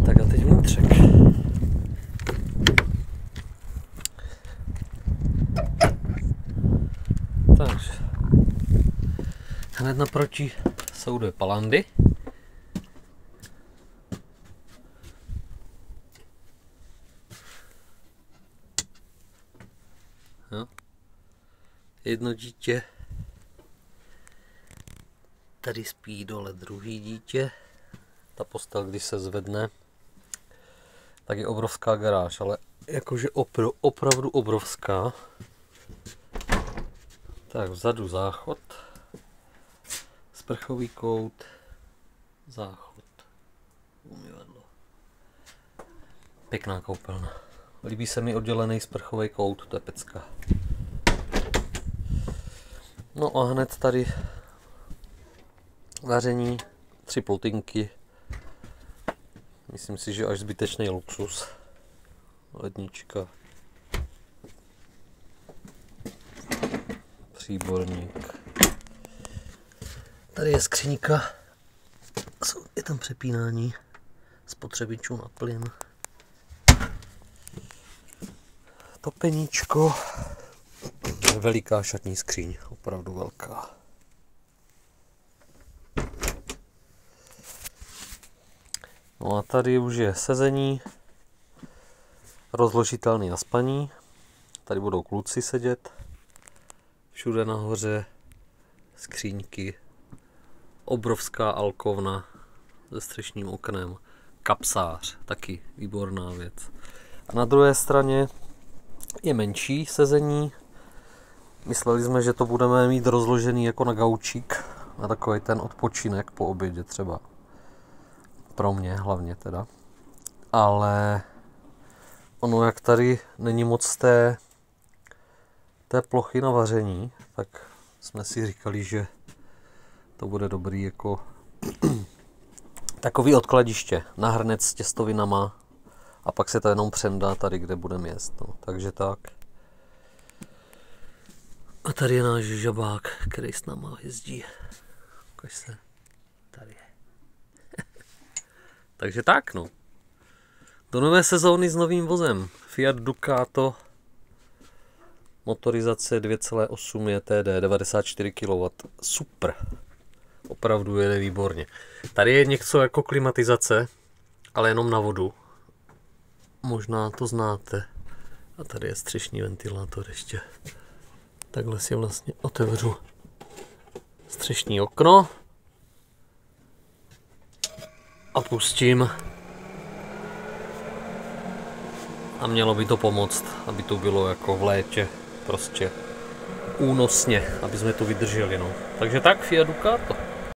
Tak a teď vnitřek. Takže hned naproti jsou dvě palandy. No. Jedno dítě. Tady spí dole druhý dítě. Ta postel, když se zvedne, tak je obrovská garáž, ale jakože opravdu obrovská. Tak vzadu záchod, sprchový kout, záchod, umyvadlo. Pěkná koupelna. Líbí se mi oddělený sprchový kout, to je pecka. No a hned tady vaření, 3 plotinky. Myslím si, že až zbytečný luxus. Lednička. Příborník. Tady je skříňka. Je tam přepínání spotřebičů na plyn. Topeníčko. Veliká šatní skříň. Opravdu velká. No a tady už je sezení, rozložitelný na spaní, tady budou kluci sedět, všude nahoře skříňky, obrovská alkovna se střešním oknem, kapsář, taky výborná věc. A na druhé straně je menší sezení, mysleli jsme, že to budeme mít rozložený jako na gaučík, na takový ten odpočinek po obědě třeba. Pro mě hlavně teda. Ale ono, jak tady není moc té plochy na vaření, tak jsme si říkali, že to bude dobrý jako takový odkladiště na hrnec s těstovinama a pak se to jenom přendá tady, kde budeme jíst. No. Takže tak. A tady je náš žabák, který s náma jezdí. Ukaž se. Tady je. Takže tak, no. Do nové sezóny s novým vozem. Fiat Ducato. Motorizace 2,8 JTD, 94 kW. Super. Opravdu jede výborně. Tady je něco jako klimatizace, ale jenom na vodu. Možná to znáte. A tady je střešní ventilátor ještě. Takhle si vlastně otevřu střešní okno. A pustím. A mělo by to pomoct, aby to bylo jako v létě. Prostě únosně, aby jsme to vydrželi. No. Takže tak, Fiat Ducato.